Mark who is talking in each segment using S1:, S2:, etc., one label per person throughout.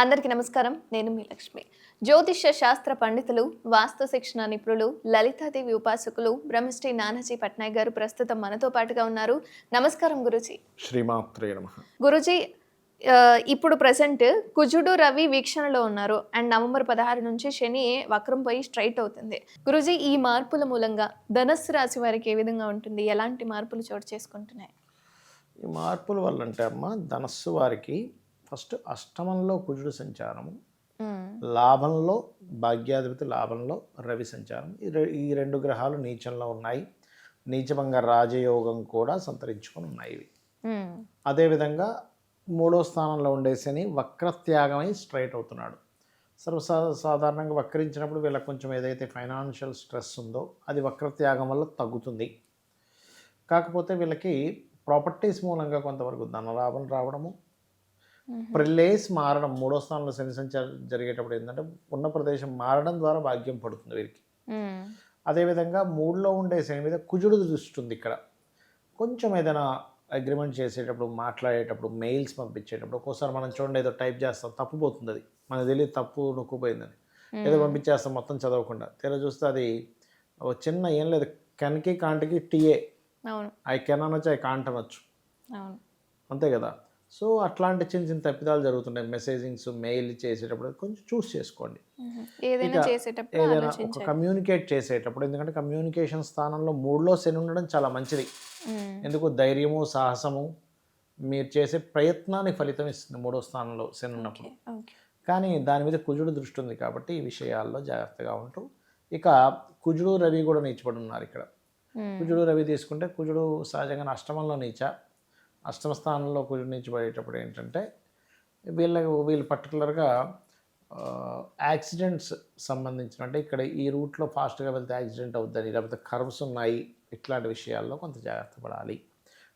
S1: అందరికీ నమస్కారం. నేను మీ లక్ష్మి. జ్యోతిష్య శాస్త్ర పండితులు, వాస్తు శిక్షణ నిపుణులు, లలితాదేవి ఉపాసకులు బ్రహ్మశ్రీ నానాజీ పట్నాయక్ గారు ప్రస్తుతం మనతో పాటుగా ఉన్నారు. నమస్కారం గురూజీ.
S2: శ్రీమాత్రే నమః.
S1: గురూజీ, ఇప్పుడు ప్రెజెంట్ కుజుడు, రవి వీక్షణలో ఉన్నారు. అండ్ నవంబర్ 16 నుంచి శని వక్రం పోయి స్ట్రైట్ అవుతుంది. గురూజీ, ఈ మార్పుల మూలంగా ధనస్సు రాశి వారికి ఏ విధంగా ఉంటుంది? ఎలాంటి మార్పులు చోటు చేసుకుంటున్నాయి?
S2: ఈ మార్పుల వల్ల అంటే ధనస్సు వారికి ఫస్ట్ అష్టమంలో కుజుడు సంచారము, లాభంలో భాగ్యాధిపతి లాభంలో రవి సంచారం. ఈ రెండు గ్రహాలు నీచంలో ఉన్నాయి. నీచభంగ రాజయోగం కూడా సంతరించుకొని ఉన్నాయి ఇవి. అదేవిధంగా మూడో స్థానంలో ఉండే శని వక్రత్యాగమై స్ట్రైట్ అవుతున్నాడు. సాధారణంగా వక్రించినప్పుడు వీళ్ళకి కొంచెం ఏదైతే ఫైనాన్షియల్ స్ట్రెస్ ఉందో అది వక్రత్యాగం వల్ల తగ్గుతుంది. కాకపోతే వీళ్ళకి ప్రాపర్టీస్ మూలంగా కొంతవరకు ధనలాభం రావడము, ప్లేస్ మారడం, మూడో స్థానంలో శని సంచారం జరిగేటప్పుడు ఏంటంటే ఉన్న ప్రదేశం మారడం ద్వారా భాగ్యం పడుతుంది వీరికి. అదేవిధంగా మూడులో ఉండే శని మీద కుజుడు దృష్టి ఉంది. ఇక్కడ కొంచెం ఏదైనా అగ్రిమెంట్ చేసేటప్పుడు, మాట్లాడేటప్పుడు, మెయిల్స్ పంపించేటప్పుడు ఒక్కోసారి మనం చూడండి ఏదో టైప్ చేస్తాం, తప్పుపోతుంది. అది మనకు తెలియదు తప్పు నొక్కుపోయిందని, ఏదో పంపించేస్తాం మొత్తం చదవకుండా. తెర చూస్తే అది ఒక చిన్న ఏం లేదు, కెన్కి కాంటికి టీఏ, ఐ కెన్ అనొచ్చు, ఐ కాంట్ అనొచ్చు, అంతే కదా. సో అట్లాంటి చిన్న చిన్న తప్పిదాలు జరుగుతున్నాయి. మెసేజింగ్స్, మెయిల్ చేసేటప్పుడు కొంచెం చూస్ చేసుకోండి. ఏదైనా ఒక కమ్యూనికేట్ చేసేటప్పుడు, ఎందుకంటే కమ్యూనికేషన్ స్థానంలో మూడులో శని ఉండడం చాలా మంచిది. ఎందుకు? ధైర్యము, సాహసము, మీరు చేసే ప్రయత్నానికి ఫలితం ఇస్తుంది మూడో స్థానంలో శని ఉన్నప్పుడు. కానీ దాని మీద కుజుడు దృష్టి ఉంది కాబట్టి ఈ విషయాల్లో జాగ్రత్తగా ఉంటూ, ఇక కుజుడు రవి కూడా నీచపడి ఉన్నారు ఇక్కడ. కుజుడు రవి తీసుకుంటే కుజుడు సహజంగా అష్టమంలో నీచ, అష్టమ స్థానంలో కుజుడు నుంచి పడేటప్పుడు ఏంటంటే వీళ్ళు పర్టికులర్గా యాక్సిడెంట్స్ సంబంధించిన, అంటే ఇక్కడ ఈ రూట్లో ఫాస్ట్గా వెళ్తే యాక్సిడెంట్ అవుద్దని, లేకపోతే కర్వ్స్ ఉన్నాయి, ఇట్లాంటి విషయాల్లో కొంత జాగ్రత్త పడాలి.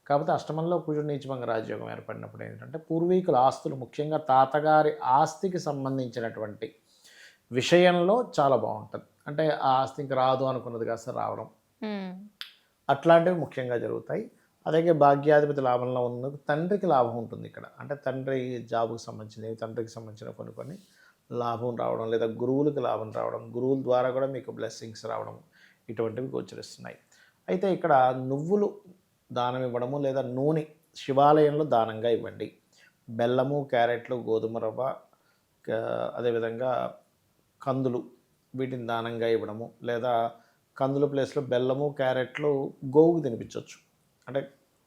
S2: కాకపోతే అష్టమంలో కుజుడు నీచభంగ రాజయోగం ఏర్పడినప్పుడు ఏంటంటే పూర్వీకుల ఆస్తులు, ముఖ్యంగా తాతగారి ఆస్తికి సంబంధించినటువంటి విషయంలో చాలా బాగుంటుంది. అంటే ఆ ఆస్తి ఇంక రాదు అనుకున్నది కాస్త రావడం, అట్లాంటివి ముఖ్యంగా జరుగుతాయి. అలాగే భాగ్యాధిపతి లాభంలో ఉన్నందుకు తండ్రికి లాభం ఉంటుంది ఇక్కడ. అంటే తండ్రి జాబుకు సంబంధించినవి, తండ్రికి సంబంధించిన కొన్ని లాభం రావడం, లేదా గురువులకు లాభం రావడం, గురువుల ద్వారా కూడా మీకు బ్లెస్సింగ్స్ రావడం, ఇటువంటివి గోచరిస్తున్నాయి. అయితే ఇక్కడ నువ్వులు దానం ఇవ్వడము, లేదా నూనె శివాలయంలో దానంగా ఇవ్వండి. బెల్లము, క్యారెట్లు, గోధుమ రవ్వ, అదేవిధంగా కందులు, వీటిని దానంగా ఇవ్వడము, లేదా కందుల ప్లేస్లో బెల్లము, క్యారెట్లు గోవుకు తినిపించవచ్చు. అంటే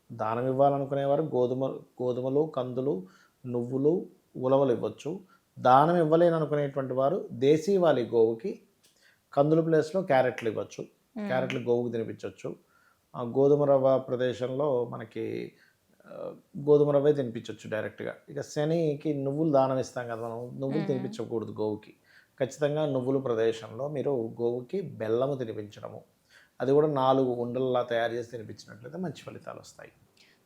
S2: దానం ఇవ్వాలనుకునేవారు గోధుమలు, కందులు, నువ్వులు, ఉలవలు ఇవ్వచ్చు. దానం ఇవ్వలేని అనుకునేటువంటి వారు దేశీవాలి గోవుకి కందుల ప్లేస్లో క్యారెట్లు ఇవ్వచ్చు. క్యారెట్లు గోవుకు తినిపించవచ్చు. గోధుమ రవ్వ ప్రదేశంలో మనకి గోధుమ రవ్వే తినిపించవచ్చు డైరెక్ట్గా. ఇక శనికి నువ్వులు దానం ఇస్తాం కదా మనం, నువ్వులు తినిపించకూడదు గోవుకి. ఖచ్చితంగా నువ్వుల ప్రదేశంలో మీరు గోవుకి బెల్లము తినిపించడము, అది కూడా 4 ఉండల్లా తయారు చేసి తినిపించినట్లయితే మంచి ఫలితాలు వస్తాయి.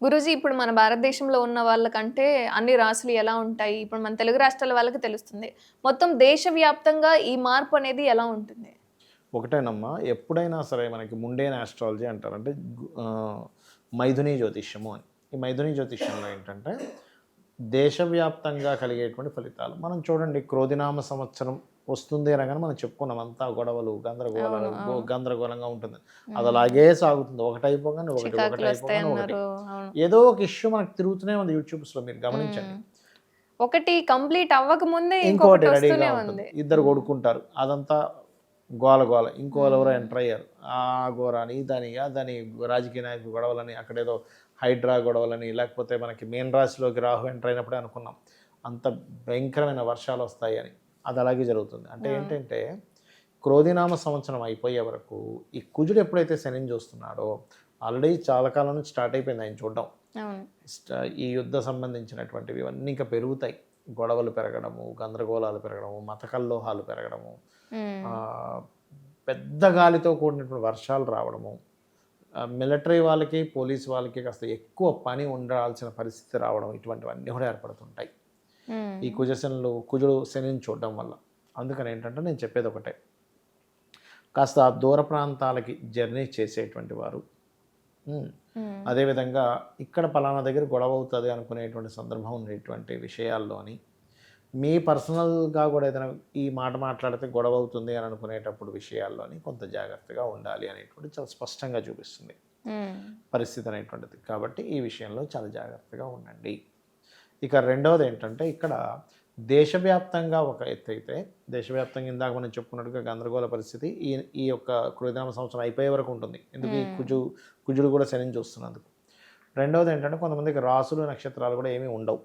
S1: గురూజీ, ఇప్పుడు మన భారతదేశంలో ఉన్న వాళ్ళకంటే అన్ని రాశులు ఎలా ఉంటాయి? ఇప్పుడు మన తెలుగు రాష్ట్రాల వాళ్ళకి తెలుస్తుంది. మొత్తం దేశవ్యాప్తంగా ఈ మార్పు అనేది ఎలా ఉంటుంది?
S2: ఒకటేనమ్మా, ఎప్పుడైనా సరే మనకి ముండేన్ ఆస్ట్రాలజీ అంటారు, అంటే మైథుని జ్యోతిష్యము అని. ఈ మైథుని జ్యోతిష్యంలో ఏంటంటే దేశవ్యాప్తంగా కలిగేటువంటి ఫలితాలు మనం చూడండి. క్రోధినామ సంవత్సరం వస్తుంది అనగానే మనం చెప్పుకున్నాం, అంతా గొడవలు, గందరగోళంగా ఉంటుంది. అది అలాగే సాగుతుంది. ఒకటి అయిపోగానే ఒకటి, ఏదో ఒక ఇష్యూ మనకు తిరుగుతూనే ఉంది. యూట్యూబ్స్లో మీరు గమనించండి,
S1: ఒకటి కంప్లీట్ అవ్వకముందే
S2: ఇంకోటి రెడీగా ఉంటుంది. ఇద్దరు కొడుకుంటారు, అదంతా గోల. ఇంకోళ్ళు ఎవరో ఎంటర్ అయ్యారు, ఆ ఘోరాని, దాని రాజకీయ నాయకులు గొడవలని, అక్కడేదో హైడ్రా గొడవలని, లేకపోతే మనకి మీన రాశిలోకి రాహు ఎంటర్ అయినప్పుడే అనుకున్నాం అంత భయంకరమైన వర్షాలు వస్తాయి అని. అది అలాగే జరుగుతుంది. అంటే ఏంటంటే క్రోధినామ సంవత్సరం అయిపోయే వరకు ఈ కుజుడు ఎప్పుడైతే శనిని చూస్తున్నాడో, ఆల్రెడీ చాలా కాలం నుంచి స్టార్ట్ అయిపోయింది ఆయన చూడడం. ఈ యుద్ధ సంబంధించినటువంటివి ఇవన్నీ ఇంకా పెరుగుతాయి. గొడవలు పెరగడము, గందరగోళాలు పెరగడము, మత కల్లోహాలు పెరగడము, పెద్ద గాలితో కూడినటువంటి వర్షాలు రావడము, మిలిటరీ వాళ్ళకి, పోలీస్ వాళ్ళకి కాస్త ఎక్కువ పని ఉండాల్సిన పరిస్థితి రావడం, ఇటువంటివన్నీ కూడా ఏర్పడుతుంటాయి ఈ కుజుడు శనిని చూడడం వల్ల. అందుకని ఏంటంటే నేను చెప్పేది ఒకటే, కాస్త దూర ప్రాంతాలకి జర్నీ చేసేటువంటి వారు, అదేవిధంగా ఇక్కడ పలానా దగ్గర గొడవ అవుతుంది అనుకునేటువంటి సందర్భం ఉండేటువంటి విషయాల్లోని మీ పర్సనల్గా కూడా ఏదైనా ఈ మాట మాట్లాడితే గొడవ అవుతుంది అని అనుకునేటప్పుడు విషయాల్లోని కొంత జాగ్రత్తగా ఉండాలి అనేటువంటి చాలా స్పష్టంగా చూపిస్తుంది పరిస్థితి అనేటువంటిది. కాబట్టి ఈ విషయంలో చాలా జాగ్రత్తగా ఉండండి. ఇక రెండవది ఏంటంటే ఇక్కడ దేశవ్యాప్తంగా ఒక ఎత్తు అయితే, దేశవ్యాప్తంగా ఇందాక మనం చెప్పుకున్నట్టుగా గందరగోళ పరిస్థితి ఈ ఈ యొక్క కృతనామ సంవత్సరం అయిపోయే వరకు ఉంటుంది. ఎందుకు ఈ కుజుడు కూడా శనిని చూస్తున్నందుకు. రెండవది ఏంటంటే కొంతమందికి రాసులు నక్షత్రాలు కూడా ఏమీ ఉండవు.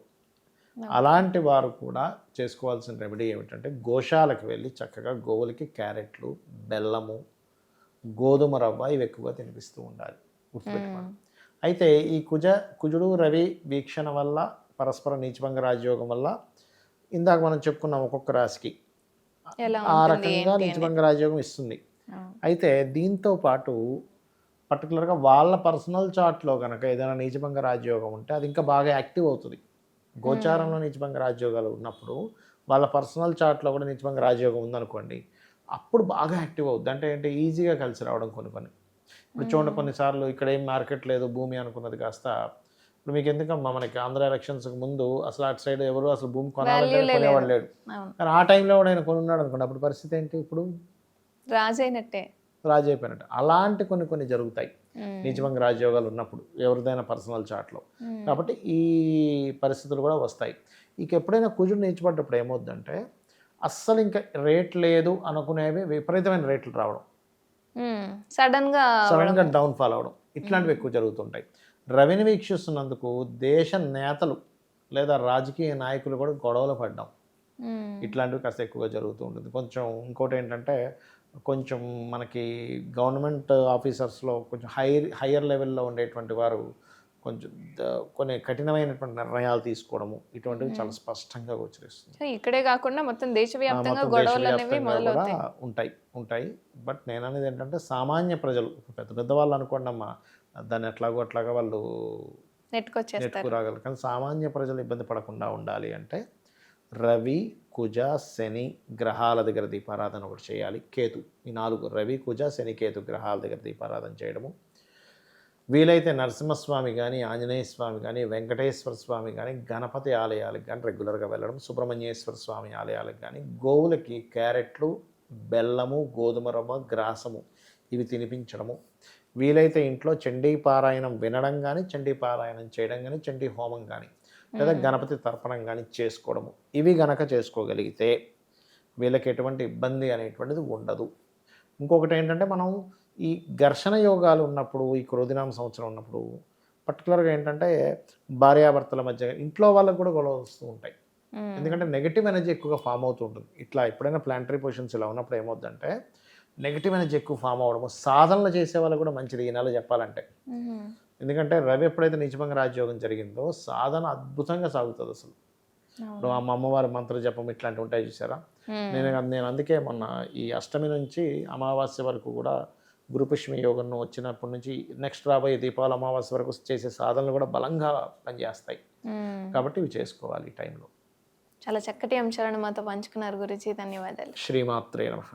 S2: అలాంటి వారు కూడా చేసుకోవాల్సిన రెమెడీ ఏమిటంటే గోశాలకు వెళ్ళి చక్కగా గోవులకి క్యారెట్లు, బెల్లము, గోధుమ రవ్వ ఇవి ఎక్కువగా తినిపిస్తూ ఉండాలి. గుర్తుపెట్టుకోండి. అయితే ఈ కుజుడు రవి వీక్షణ వల్ల పరస్పర నీచభంగ రాజయోగం వల్ల ఇందాక మనం చెప్పుకున్నాం ఒక్కొక్క రాశికి ఆ రకంగా నీచభంగ రాజయోగం ఇస్తుంది. అయితే దీంతో పాటు పర్టికులర్గా వాళ్ళ పర్సనల్ చార్ట్లో కనుక ఏదైనా నీచభంగ రాజయోగం ఉంటే అది ఇంకా బాగా యాక్టివ్ అవుతుంది. గోచారంలో నీచభంగ రాజయోగాలు ఉన్నప్పుడు వాళ్ళ పర్సనల్ చార్ట్లో కూడా నీచభంగ రాజయోగం ఉందనుకోండి, అప్పుడు బాగా యాక్టివ్ అవుద్ది. అంటే ఏంటి ఈజీగా కలిసి రావడం కొన్ని ఇప్పుడు చూడండి, కొన్నిసార్లు ఇక్కడ ఏం మార్కెట్ లేదు భూమి అనుకున్నది కాస్త ఇప్పుడు మీకు ఎందుకమ్మా మనకి ఆంధ్ర ఎలక్షన్స్కి ముందు అసలు అటు సైడ్ ఎవరు అసలు భూమి కొనాలంటే కొనేవాడు లేడు. కానీ ఆ టైంలో కూడా ఆయన కొనున్నాడు అనుకోండి, అప్పుడు పరిస్థితి ఏంటి? ఇప్పుడు రాజు అయిపోయినట్టు. అలాంటి కొన్ని జరుగుతాయి నీచభంగ రాజయోగాలు ఉన్నప్పుడు ఎవరిదైనా పర్సనల్ చాట్లో. కాబట్టి ఈ పరిస్థితులు కూడా వస్తాయి. ఇక ఎప్పుడైనా కుజుడు నీచపడ్డప్పుడు ఏమవుద్దంటే అస్సలు ఇంకా రేట్ లేదు అనుకునేవి విపరీతమైన రేట్లు రావడం,
S1: సడన్గా
S2: డౌన్ఫాల్ అవడం, ఇట్లాంటివి ఎక్కువ జరుగుతుంటాయి. రవిని వీక్షిస్తున్నందుకు దేశ నేతలు లేదా రాజకీయ నాయకులు కూడా గొడవలు పడ్డాం, ఇట్లాంటివి కాస్త ఎక్కువగా జరుగుతూ ఉంటుంది. కొంచెం ఇంకోటి ఏంటంటే కొంచెం మనకి గవర్నమెంట్ ఆఫీసర్స్లో కొంచెం హయ్యర్ లెవెల్లో ఉండేటువంటి వారు కొంచెం కొన్ని కఠినమైనటువంటి నిర్ణయాలు తీసుకోవడము ఇటువంటివి చాలా స్పష్టంగా గోచరిస్తుంది.
S1: ఇక్కడే కాకుండా మొత్తం దేశవ్యాప్తంగా గొడవలు అనేవి మొదలవుతాయి.
S2: ఉంటాయి. బట్ నేను అనేది ఏంటంటే సామాన్య ప్రజలు పెద్ద వాళ్ళు అనుకోండి అమ్మా, దాన్ని అట్లాగా వాళ్ళు నెట్టుకు రాగలరు. కానీ సామాన్య ప్రజలు ఇబ్బంది పడకుండా ఉండాలి అంటే రవి, కుజ, శని గ్రహాల దగ్గర దీపారాధన ఒకటి చేయాలి. కేతు, ఈ 4 రవి, కుజ, శని, కేతు గ్రహాల దగ్గర దీపారాధన చేయడము. వీలైతే నరసింహస్వామి కానీ, ఆంజనేయ స్వామి కానీ, వెంకటేశ్వర స్వామి కానీ, గణపతి ఆలయాలకు కానీ రెగ్యులర్గా వెళ్ళడం, సుబ్రహ్మణ్యేశ్వర స్వామి ఆలయాలకు కానీ, గోవులకి క్యారెట్లు, బెల్లము, గోధుమ రవ్వ, గ్రాసము ఇవి తినిపించడము. వీలైతే ఇంట్లో చండీ పారాయణం వినడం కానీ, చండీ పారాయణం చేయడం కానీ, చండీ హోమం కానీ లేదా గణపతి తర్పణం కానీ చేసుకోవడము. ఇవి గనక చేసుకోగలిగితే వీళ్ళకి ఎటువంటి ఇబ్బంది అనేటువంటిది ఉండదు. ఇంకొకటి ఏంటంటే మనం ఈ ఘర్షణ యోగాలు ఉన్నప్పుడు, ఈ క్రోధినామ సంవత్సరం ఉన్నప్పుడు పర్టికులర్గా ఏంటంటే భార్యాభర్తల మధ్య ఇంట్లో వాళ్ళకు కూడా గొడవ వస్తూ ఉంటాయి. ఎందుకంటే నెగిటివ్ ఎనర్జీ ఎక్కువగా ఫామ్ అవుతూ ఉంటుంది. ఇట్లా ఎప్పుడైనా ప్లానటరీ పొజిషన్స్ ఇలా ఉన్నప్పుడు ఏమవుతుందంటే నెగిటివ్ ఎనర్జీ ఎక్కువ ఫామ్ అవ్వడము. సాధనలు చేసే వాళ్ళు కూడా మంచిది ఈ నెల చెప్పాలంటే. ఎందుకంటే రవి ఎప్పుడైతే నీచభంగ రాజయోగం జరిగిందో సాధన అద్భుతంగా సాగుతుంది అసలు. ఇప్పుడు మా అమ్మవారి మంత్ర జపం ఇట్లాంటివి ఉంటాయి చూసారా. నేను అందుకే మొన్న ఈ అష్టమి నుంచి అమావాస్య వరకు కూడా గురుపుష్మి యోగం వచ్చినప్పటి నుంచి నెక్స్ట్ రాబోయే దీపావళి అమావాస్య వరకు చేసే సాధనలు కూడా బలంగా పనిచేస్తాయి. కాబట్టి ఇవి చేసుకోవాలి ఈ టైంలో.
S1: చాలా చక్కటి అంశాలను మాతో పంచుకున్నారు గురుజీ. ధన్యవాదాలు.
S2: శ్రీమాత్రే నమః.